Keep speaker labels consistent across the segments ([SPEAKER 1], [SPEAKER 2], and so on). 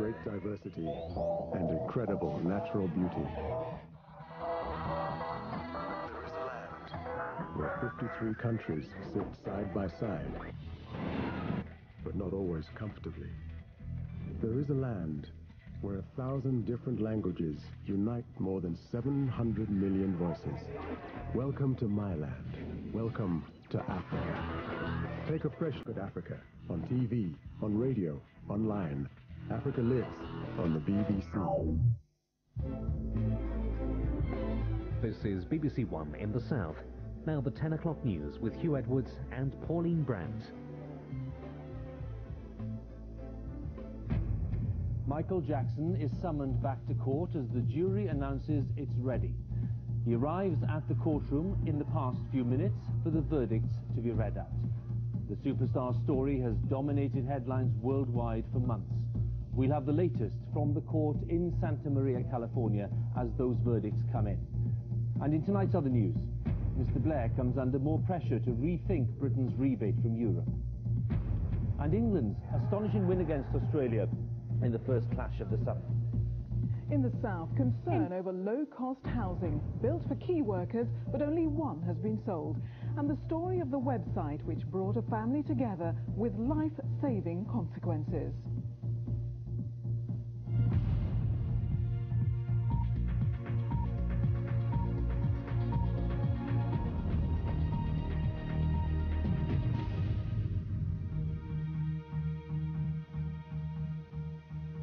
[SPEAKER 1] great diversity and incredible natural beauty. There is a land where 53 countries sit side by side, but not always comfortably. There is a land where 1,000 different languages unite more than 700 million voices. Welcome to my land. Welcome to Africa. Take a fresh look at Africa on TV, on radio, online. Africa Lives on the BBC.
[SPEAKER 2] This is BBC One in the South. Now the 10 o'clock news with Hugh Edwards and Pauline Brandt.
[SPEAKER 3] Michael Jackson is summoned back to court as the jury announces it's ready. He arrives at the courtroom in the past few minutes for the verdicts to be read out. The superstar story has dominated headlines worldwide for months. We'll have the latest from the court in Santa Maria, California, as those verdicts come in. And in tonight's other news, Mr. Blair comes under more pressure to rethink Britain's rebate from Europe. And England's astonishing win against Australia in the first clash of the summer.
[SPEAKER 4] In the south, concern over low-cost housing built for key workers, but only one has been sold. And the story of the website which brought a family together with life-saving consequences.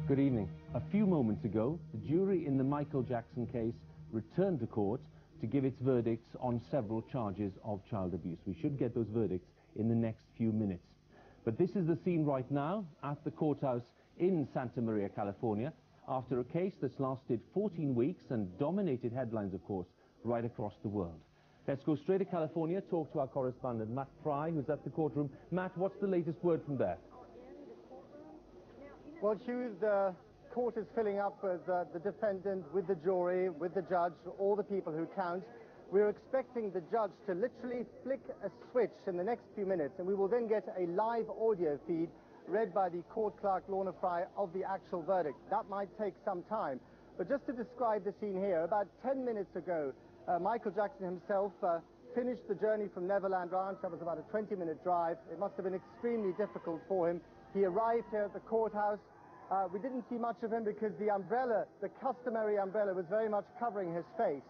[SPEAKER 3] Good evening. A few moments ago, the jury in the Michael Jackson case returned to court to give its verdicts on several charges of child abuse. We should get those verdicts in the next few minutes. But this is the scene right now at the courthouse in Santa Maria, California, after a case that's lasted 14 weeks and dominated headlines, of course, right across the world. Let's go straight to California, talk to our correspondent, Matt Fry, who's at the courtroom. Matt, what's the latest word from there?
[SPEAKER 5] Well, Hugh, the court is filling up with the defendant, with the jury, with the judge, all the people who count. We're expecting the judge to literally flick a switch in the next few minutes, and we will then get a live audio feed read by the court clerk, Lorna Fry, of the actual verdict. That might take some time. But just to describe the scene here, about 10 minutes ago, Michael Jackson himself finished the journey from Neverland Ranch. That was about a 20-minute drive. It must have been extremely difficult for him. He arrived here at the courthouse. We didn't see much of him because the umbrella, the customary umbrella, was very much covering his face.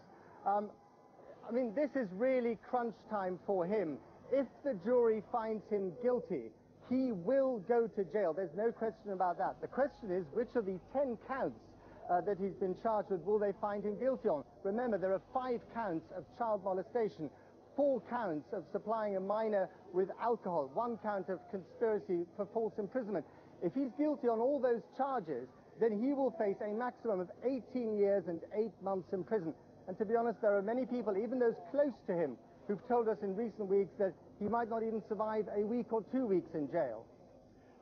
[SPEAKER 5] I mean, this is really crunch time for him. If the jury finds him guilty, he will go to jail. There's no question about that. The question is, which of the 10 counts that he's been charged with will they find him guilty on? Remember, there are 5 counts of child molestation, 4 counts of supplying a minor with alcohol, 1 count of conspiracy for false imprisonment. If he's guilty on all those charges, then he will face a maximum of 18 years and 8 months in prison. And to be honest, there are many people, even those close to him, who've told us in recent weeks that he might not even survive a week or 2 weeks in jail.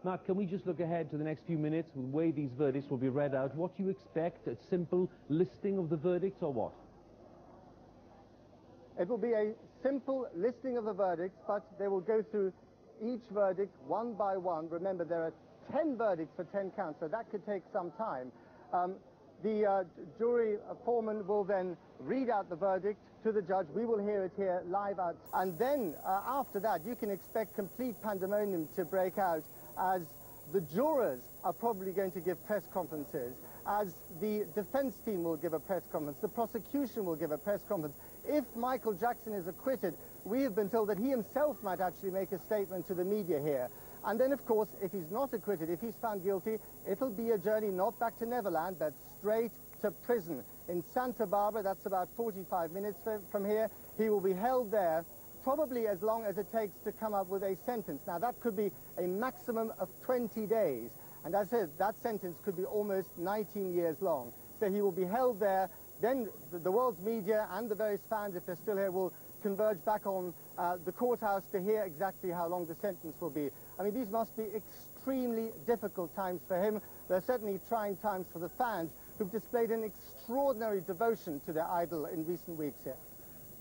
[SPEAKER 3] Matt, can we just look ahead to the next few minutes, the way these verdicts will be read out? What do you expect? A simple listing of the verdicts or what?
[SPEAKER 5] It will be a simple listing of the verdicts, but they will go through each verdict one by one. Remember, there are 10 verdicts for 10 counts, so that could take some time. The jury foreman will then read out the verdict to the judge. We will hear it here live out. And then, after that, you can expect complete pandemonium to break out as the jurors are probably going to give press conferences, as the defense team will give a press conference, the prosecution will give a press conference. If Michael Jackson is acquitted, we have been told that he himself might actually make a statement to the media here. And then, of course, if he's not acquitted, if he's found guilty, it'll be a journey not back to Neverland, but straight to prison. In Santa Barbara, that's about 45 minutes from here. He will be held there probably as long as it takes to come up with a sentence. Now, that could be a maximum of 20 days. And as I said, that sentence could be almost 19 years long. So he will be held there. Then the world's media and the various fans, if they're still here, will converge back on the courthouse to hear exactly how long the sentence will be. I mean, these must be extremely difficult times for him. They're certainly trying times for the fans, who've displayed an extraordinary devotion to their idol in recent weeks here.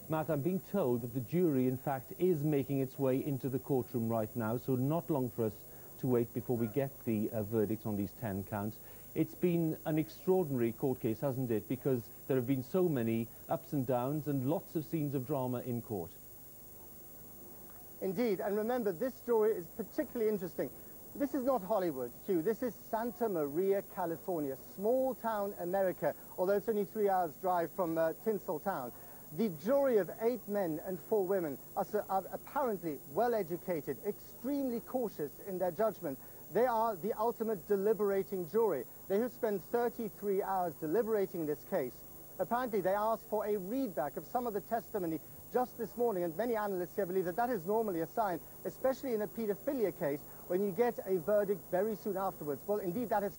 [SPEAKER 3] Matt, I'm being told that the jury, in fact, is making its way into the courtroom right now, so not long for us to wait before we get the verdicts on these 10 counts. It's been an extraordinary court case, hasn't it? Because there have been so many ups and downs and lots of scenes of drama in court.
[SPEAKER 5] Indeed, and remember, this story is particularly interesting. This is not Hollywood, Hugh. This is Santa Maria, California, small town America, although it's only 3 hours drive from Tinseltown. The jury of 8 men and 4 women are apparently well-educated, extremely cautious in their judgment. They are the ultimate deliberating jury. They have spent 33 hours deliberating this case. Apparently, they asked for a readback of some of the testimony just this morning, and many analysts here believe that that is normally a sign, especially in a paedophilia case, when you get a verdict very soon afterwards. Well, indeed, that is...